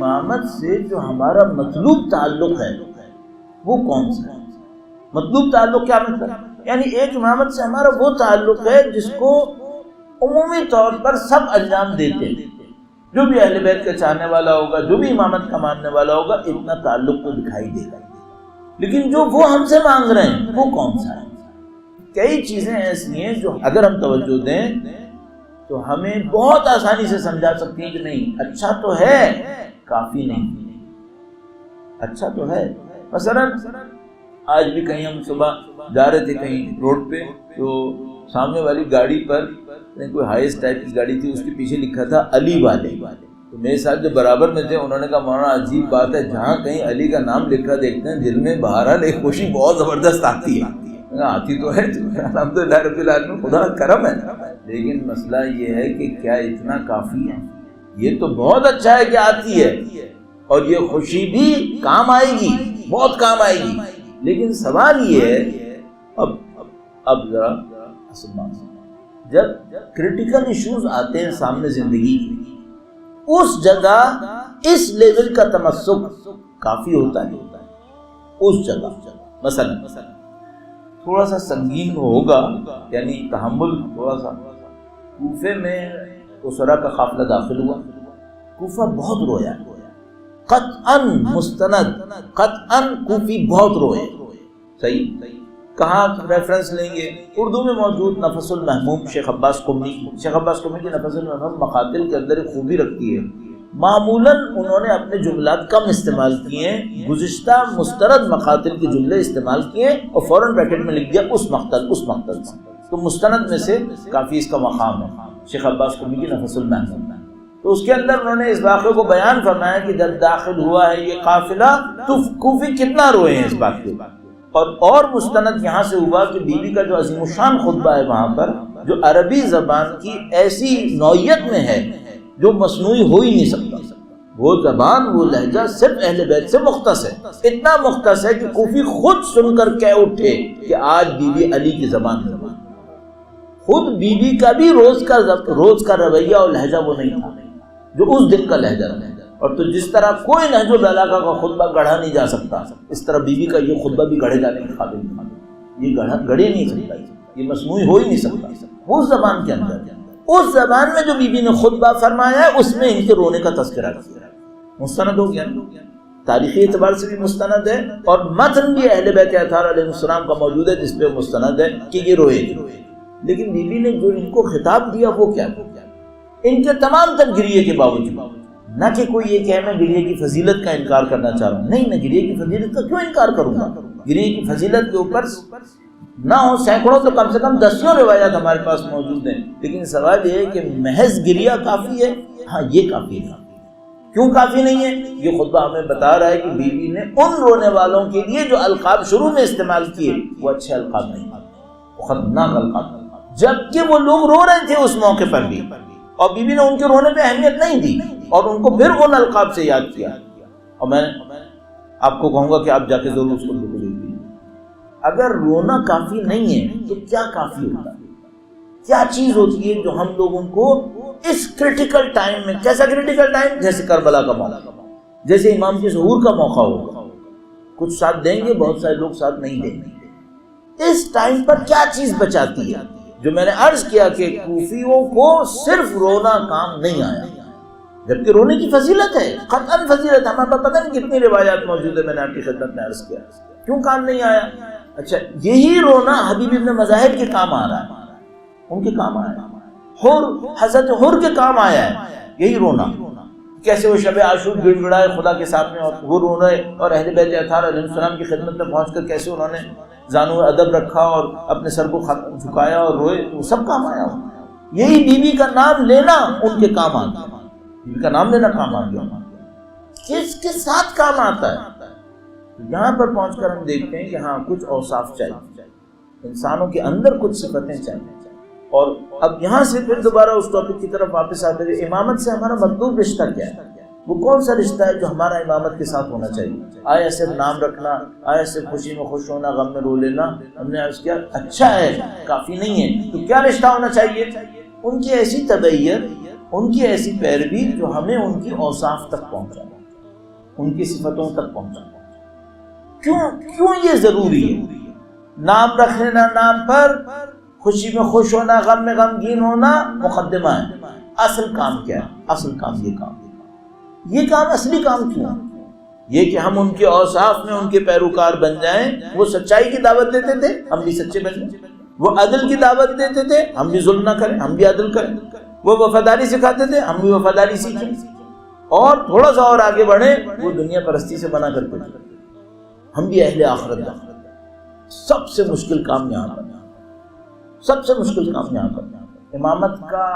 امامت سے جو ہمارا مطلوب تعلق ہے وہ کون سا ہے؟ مطلوب تعلق کیا مطلب؟ یعنی ایک امامت سے ہمارا وہ تعلق ہے جس کو عمومی طور پر سب انجام دیتے ہیں، جو بھی اہل بیت کا چاہنے والا ہوگا، جو بھی امامت کا ماننے والا ہوگا، اتنا تعلق تو دکھائی دے گا، لیکن جو وہ ہم سے مانگ رہے ہیں وہ کون سا ہے؟ کئی چیزیں ایسی ہیں جو اگر ہم توجہ دیں تو ہمیں بہت آسانی سے سمجھا سکتی ہیں کہ نہیں اچھا تو ہے، کافی نہیں، اچھا تو ہے۔ مثلا آج بھی کہیں ہم صبح جا رہے تھے کہیں روڈ پہ، تو سامنے والی گاڑی پر کوئی ہائیسٹ ٹائپ کی گاڑی تھی، اس کے پیچھے لکھا تھا علی والے، تو میرے ساتھ جو برابر میں تھے انہوں نے کہا مولانا عجیب بات ہے، جہاں کہیں علی کا نام لکھا دیکھتے ہیں دل میں بہرحال ایک خوشی بہت زبردست آتی ہے۔ آتی تو ہے الحمدللہ رب العالمین، خدا کا کرم ہے، لیکن مسئلہ یہ ہے کہ کیا اتنا کافی ہے؟ یہ تو بہت اچھا ہے کہ آتی ہے، اور یہ خوشی بھی کام آئے گی، بہت کام آئے گی، لیکن سوال یہ ہے اب ذرا جب کریٹیکل ایشوز آتے ہیں سامنے زندگی کی، اس جگہ اس لیول کا تمسک کافی ہوتا ہے؟ اس جگہ مثلا تھوڑا سا سنگین ہوگا، یعنی تحمل تھوڑا سا۔ کوفے میں اسرا کا قافلہ داخل ہوا، کوفہ بہت رویا، قطعاً مستند، قطعاً کوفی بہت روئے۔ صحیح، کہاں ریفرنس لیں گے؟ اردو میں موجود نفس المحموم شیخ عباس قمی کی نفس المحموم مقاتل کے اندر ایک خوبی رکھتی ہے، معمولاً انہوں نے اپنے جملات کم استعمال کیے ہیں، گزشتہ مسترد مقاتل کے جملے استعمال کیے اور فوراً بریکٹ میں لکھ دیا اس مقتل سے، تو مستند میں سے کافی اس کا مقام ہے، شیخ عباس قمی کی نفس المحموم۔ تو اس کے اندر انہوں نے اس واقعے کو بیان فرمایا کہ جب داخل ہوا ہے یہ قافلہ تو کوفی کتنا روئے ہیں اس بات کے، اور مستند یہاں سے ہوا کہ بیوی کا جو عظیم الشان خطبہ ہے وہاں پر، جو عربی زبان کی ایسی نوعیت میں ہے جو مصنوعی ہو ہی نہیں سکتا، وہ زبان وہ لہجہ صرف اہل بیت سے مختص ہے، اتنا مختص ہے کہ کوفی خود سن کر کہہ اٹھے کہ آج بیوی علی کی زبان ہے۔ خود بیوی کا بھی روز کا رویہ اور لہجہ وہ نہیں تھا جو اس دن کا لہجہ ہے، اور تو جس طرح کوئی نہج البلاغہ کا خطبہ گڑھا نہیں جا سکتا، اس طرح بیوی کا یہ خطبہ بھی گڑھے جانے کے قابل نہیں، یہ گڑھے نہیں سکتا، یہ مصنوعی ہو ہی نہیں سکتا۔ اس زبان کے اندر، اس زبان میں جو بیوی نے خطبہ فرمایا ہے اس میں ان کے رونے کا تذکرہ کیا، مستند ہو گیا، تاریخی اعتبار سے بھی مستند ہے، اور متن بھی اہل بیت اطہار علیہ السلام کا موجود ہے جس پہ مستند ہے کہ یہ روئے۔ لیکن بیوی نے جو ان کو خطاب دیا وہ کیا؟ ان کے تمام تر گریے کے باوجود، نہ کہ کوئی یہ کہ میں گریے کی فضیلت کا انکار کرنا چاہ رہا ہوں، نہیں، میں گریے کی فضیلت کا کیوں انکار کروں گا؟ گریے کی فضیلت کے اوپر نہ ہو سینکڑوں تو کم سے کم دسیوں روایات ہمارے پاس موجود ہیں، لیکن سوال یہ ہے کہ محض گریہ کافی ہے؟ ہاں یہ کافی ہے۔ کیوں کافی نہیں ہے؟ یہ خطبہ ہمیں بتا رہا ہے کہ بیوی نے ان رونے والوں کے لیے جو القاب شروع میں استعمال کیے وہ اچھے القاب نہیں، وہ خطرناک القاب، جبکہ وہ لوگ رو رہے تھے اس موقع پر بھی، اور بیوی نے ان کے رونے پہ اہمیت نہیں دی اور ان کو پھر ان القاب سے یاد کیا۔ اور میں آپ کو کہوں گا کہ آپ جا کے ضرور اس کو دیکھیے، اگر رونا کافی نہیں ہے تو کیا کافی ہوتا ہے؟ کیا چیز ہوتی ہے جو ہم لوگوں کو اس کریٹیکل ٹائم میں، کیسا کریٹیکل ٹائم؟ جیسے کربلا کا موقع، جیسے امام کے ظہور کا موقع ہوگا، کچھ ساتھ دیں گے، بہت سارے لوگ ساتھ نہیں دیں گے، اس ٹائم پر کیا چیز بچاتی ہے؟ جو میں نے عرض کیا کہ کوفیوں کو صرف رونا کام نہیں آیا، جبکہ رونے کی فضیلت ہے، قطعاً فضیلت، ہمارے پاس پتہ نہیں کتنی روایات موجود ہے، میں نے آپ کی خدمت میں عرض کیا، کیوں کام نہیں آیا؟ اچھا، یہی رونا حبیب ابن مظاہر کے کام آ رہا ہے، ان کے کام آیا ہے، حضرت حر کے کام آیا ہے یہی رونا، کیسے وہ شب عاشور گڑ گڑائے خدا کے سامنے اور وہ رو رہے، اور اہل بیت اطہار علیہ السلام کی خدمت میں پہنچ کر کیسے انہوں نے زانو ادب رکھا اور اپنے سر کو جھکایا اور روئے، تو سب کام آیا۔ یہی بیوی کا نام لینا ان کے کام آ گیا، بیوی کا نام لینا کام آ گیا، کس کے ساتھ کام آتا ہے؟ یہاں پر پہنچ کر ہم دیکھتے ہیں کہ ہاں کچھ اوصاف چاہیے، انسانوں کے اندر کچھ صفتیں چاہیے۔ اور اب یہاں سے پھر دوبارہ اس ٹاپک کی طرف واپس آتے ہوئے، امامت سے ہمارا مطلوب رشتہ کیا ہے؟ وہ کون سا رشتہ ہے جو ہمارا امامت کے ساتھ ہونا چاہیے؟ آیا صرف نام رکھنا، آیا صرف خوشی میں خوش ہونا، غم میں رو لینا، ہم نے عرض کیا اچھا ہے، کافی نہیں ہے، تو کیا رشتہ ہونا چاہیے؟ ان کی ایسی تبعیت، ان کی ایسی پیروی جو ہمیں ان کی اوصاف تک پہنچائے، ان کی صفتوں تک پہنچا۔ کیوں یہ ضروری ہے؟ نام رکھ لینا نام پر، خوشی میں خوش ہونا، غم میں غمگین ہونا مقدمہ ہے، اصل کام کیا ہے؟ اصل کام یہ کام اصلی کام کیوں ہے؟ یہ کہ ہم ان کے اوصاف میں ان کے پیروکار بن جائیں۔ وہ سچائی کی دعوت دیتے تھے، ہم بھی سچے بن جائیں۔ وہ عدل کی دعوت دیتے تھے، ہم بھی ظلم نہ کریں، ہم بھی عدل کریں۔ وہ وفاداری سکھاتے تھے، ہم بھی وفاداری سیکھیں، اور تھوڑا سا اور آگے بڑھیں، وہ دنیا پرستی سے منع کرتے تھے، ہم بھی اہل آخرت ہیں۔ سب سے مشکل کام یہاں پر، سب سے مشکل کام یہاں پر امامت کا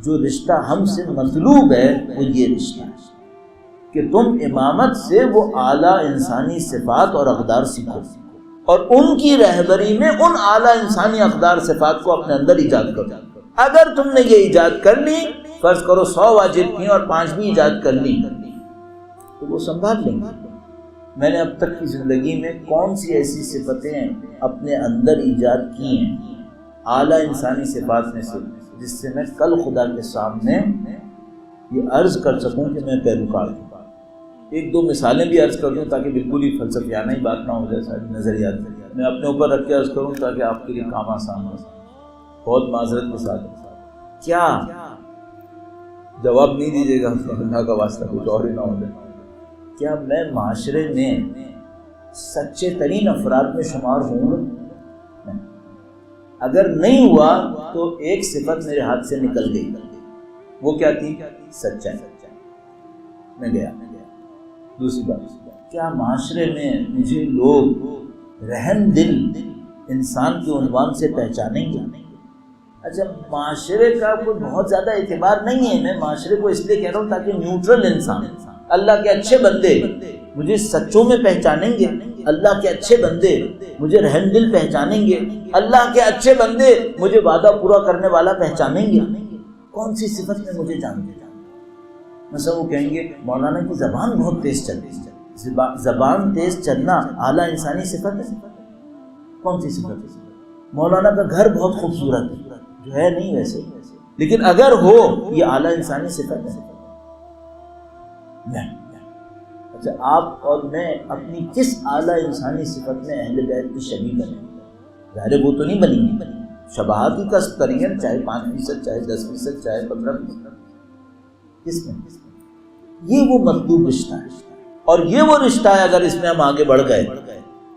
جو رشتہ ہم سے مطلوب ہے وہ یہ رشتہ ہے کہ تم امامت سے وہ اعلیٰ انسانی صفات اور اقدار سیکھو، اور ان کی رہبری میں ان اعلیٰ انسانی اقدار صفات کو اپنے اندر ایجاد کرو۔ اگر تم نے یہ ایجاد کر لی، فرض کرو 100 واجب کی اور 5 بھی ایجاد کر لی، تو وہ سنبھال لیں گے۔ میں نے اب تک کی زندگی میں کون سی ایسی صفتیں اپنے اندر ایجاد کی ہیں اعلیٰ انسانی صفات میں سے، جس سے میں کل خدا کے سامنے یہ عرض کر سکوں کہ میں پیروکار ہوں۔ ایک دو مثالیں بھی عرض کر دوں تاکہ بالکل ہی فلسفیانہ ہی بات نہ ہو جائے، ساری نظریات میں اپنے اوپر رکھ کے عرض کروں تاکہ آپ کے لیے کام آسان ہو۔ بہت معذرت کے ساتھ کیا جواب نہیں دیجیے گا، اللہ کا واسطہ کچھ اور ہی نہ ہو جائے۔ کیا میں معاشرے میں سچے ترین افراد میں شمار ہوں گا؟ اگر نہیں ہوا تو ایک صفت میرے ہاتھ سے نکل گئی، وہ کیا تھی؟ سچائی، میں گیا۔ دوسری بات، کیا معاشرے میں مجھے لوگ رحم دل انسان کے عنوان سے پہچانیں گے؟ اچھا، معاشرے کا کوئی بہت زیادہ اعتبار نہیں ہے، میں معاشرے کو اس لیے کہہ رہا ہوں تاکہ نیوٹرل انسان، اللہ کے اچھے بندے مجھے سچوں میں پہچانیں گے، اللہ کے اچھے بندے مجھے رحم دل پہچانیں گے، اللہ کے اچھے بندے مجھے وعدہ پورا کرنے والا پہچانیں گے۔ کون سی صفت میں مجھے جانتے؟ مثلا وہ کہیں گے مولانا کی زبان بہت تیز چلتی ہے۔ زبان تیز چلنا اعلیٰ انسانی صفت ہے؟ کون سی صفت ہے؟ مولانا کا گھر بہت خوبصورت ہے، جو ہے نہیں ویسے، لیکن اگر ہو یہ اعلیٰ انسانی صفت ہے؟ نہیں۔ اچھا، آپ اور میں اپنی کس اعلیٰ انسانی صفت میں اہل بیت کی شبیہ بنیں؟ ظاہر وہ تو نہیں بنیں گی، شباہت ہی کا ترین، چاہے 5%، چاہے 10%، چاہے 15%، کس میں؟ یہ وہ مطلوب رشتہ ہے، اور یہ وہ رشتہ ہے اگر اس میں ہم آگے بڑھ گئے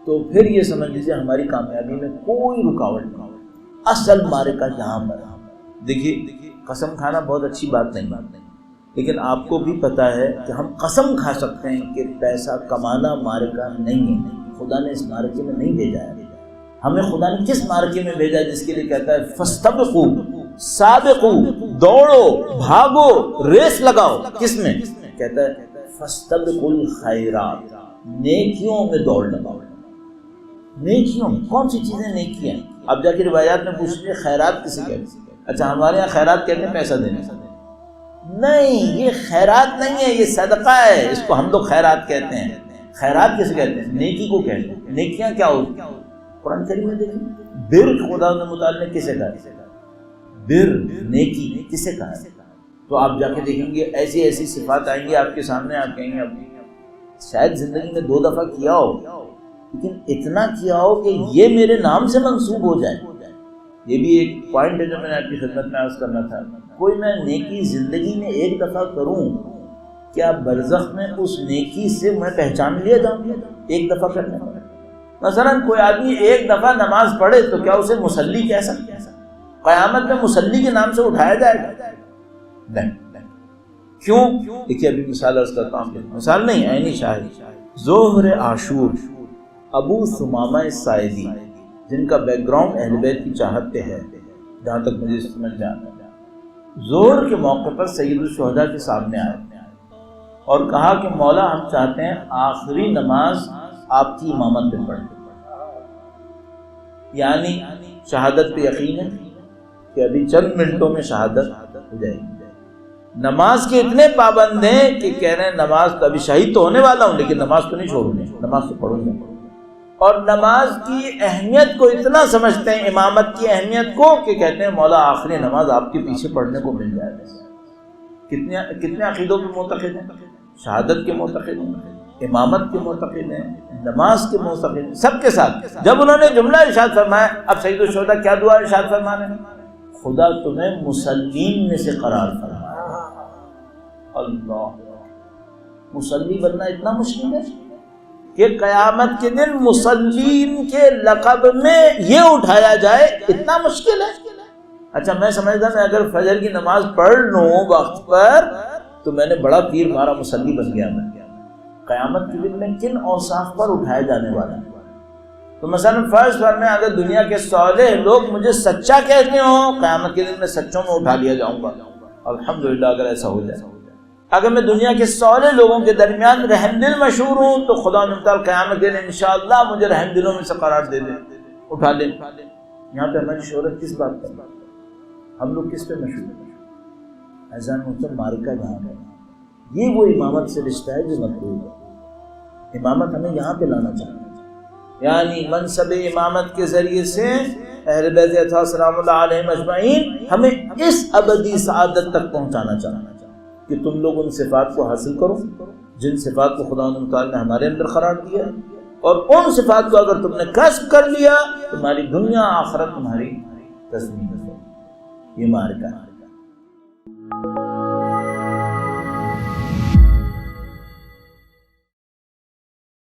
تو پھر یہ سمجھ لیجیے ہماری کامیابی میں کوئی رکاوٹ نہیں۔ اصل معرکہ یہاں پر ہے۔ دیکھیے، قسم کھانا بہت اچھی بات نہیں، لیکن آپ کو بھی پتہ ہے کہ ہم قسم کھا سکتے ہیں کہ پیسہ کمانا معرکہ نہیں ہے، خدا نے اس معرکے میں نہیں بھیجا ہے۔ ہمیں خدا نے کس معرکے میں بھیجا جس کے لیے کہتا ہے فاستبقوا، سابقو، دوڑو، بھاگو، ریس لگاؤ؟ کس میں؟ کہتا ہے فاستبقوا الخیرات، نیکیوں میں دوڑ لگاؤ۔ نیکیوں میں کون سی چیزیں نیکی ہیں؟ اب جا کے روایات میں پوچھ لیں خیرات کسے کہتے ہیں؟ اچھا، ہمارے یہاں خیرات کہتے ہیں پیسہ دینے، نہیں، یہ خیرات نہیں ہے، یہ صدقہ ہے، اس کو ہم لوگ خیرات کہتے ہیں۔ خیرات کسے کہتے ہیں؟ نیکی کو کہتے ہیں۔ نیکیاں کیا ہوتی ہیں؟ قرآن کریم میں دیکھیں، بر خدا نے متعلق نے کسے کہا؟ بر، نیکی کسے کہا ہے؟ تو آپ جا کے دیکھیں گے ایسی ایسی صفات آئیں گی آپ کے سامنے، آپ کہیں گے اب شاید زندگی میں 2 دفعہ کیا ہو، لیکن اتنا کیا ہو کہ یہ میرے نام سے منسوب ہو جائے۔ یہ بھی ایک پوائنٹ ہے جو میں نے آپ کی خدمت میں عرض کرنا تھا۔ کوئی میں نیکی زندگی میں 1 دفعہ کروں، کیا برزخ میں اس نیکی سے میں پہچان لیا جاؤں گا 1 دفعہ کرنے پر؟ مثلا کوئی آدمی 1 دفعہ نماز پڑھے تو کیا اسے مصلی کہہ سکتے ہیں؟ قیامت میں مصلی کے نام سے اٹھایا جائے گا؟ نہیں۔ کیوں؟ دیکھیے ابھی مثال عرض کرتا ہوں، مثال نہیں، عینی شاہد۔ ظہر عاشور، ابو ثمامہ ساعدی، جن کا بیک گراؤنڈ اہل بیت کی چاہت پہ ہے جہاں تک مجھے سمجھ میں آتا ہے، ظہر کے موقع پر سید الشہداء کے سامنے آئے اور کہا کہ مولا ہم چاہتے ہیں آخری نماز آپ کی امامت پہ پڑھیں، یعنی شہادت پہ یقین ہے کہ ابھی چند منٹوں میں شہادت ہو جائے گی۔ نماز کے اتنے پابند ہیں کہ کہہ رہے ہیں نماز تو ابھی شہید تو ہونے والا ہوں لیکن نماز تو نہیں چھوڑوں گا، نماز تو پڑھوں گا۔ اور نماز کی اہمیت کو اتنا سمجھتے ہیں، امامت کی اہمیت کو، کہ کہتے ہیں مولا آخری نماز آپ کے پیچھے پڑھنے کو مل جائے گا۔ کتنے عقیدوں کے معتقد ہیں؟ شہادت کے معتقد ہیں، امامت کے معتقد ہیں، نماز کے معتقد ہیں، سب کے ساتھ جب انہوں نے جملہ ارشاد فرمایا، اب سید الشہداء کیا دعا ارشاد فرمانے، خدا تمہیں مسلمین میں سے قرار فرمائے۔ اللہ، مصلی بننا اتنا مشکل ہے کہ قیامت کے دن مسلمین کے لقب میں یہ اٹھایا جائے، اتنا مشکل ہے۔ اچھا میں سمجھتا میں اگر فجر کی نماز پڑھ لوں وقت پر تو میں نے بڑا تیر مارا، مصلی بن گیا میں۔ قیامت کے دن میں کن اوصاف پر اٹھائے جانے والا ہے؟ تو مثلا فرض فرمائیں اگر دنیا کے صالح لوگ مجھے سچا کہتے ہوں، قیامت کے دن میں سچوں میں اٹھا لیا جاؤں گا، الحمدللہ اگر ایسا ہو جائے۔ اگر میں دنیا کے صالح لوگوں کے درمیان رحم دل مشہور ہوں تو خدا تعالیٰ قیامت کے دن انشاءاللہ مجھے رحم دلوں میں سے قرار دے دے، اٹھا لے۔ یہاں پہ ہماری شہرت کس بات پر، ہم لوگ کس پہ مشہور ہیں؟ ایزان محترم مارکہ جہاں ہے، یہ وہ امامت سے رشتہ ہے جو مطلوب ہے۔ امامت ہمیں یہاں پہ لانا چاہیے، یعنی منصب امامت کے ذریعے سے اہل بیت اطہار سلام اللہ علیہم اجمعین ہمیں اس ابدی سعادت تک پہنچانا چاہنا کہ تم لوگ ان صفات کو حاصل کرو جن صفات کو خدا تعالیٰ نے ہمارے اندر قرار دیا، اور ان صفات کو اگر تم نے کسب کر لیا تمہاری دنیا آخرت تمہاری تضمین ہے۔ یہ مارکہ ہے۔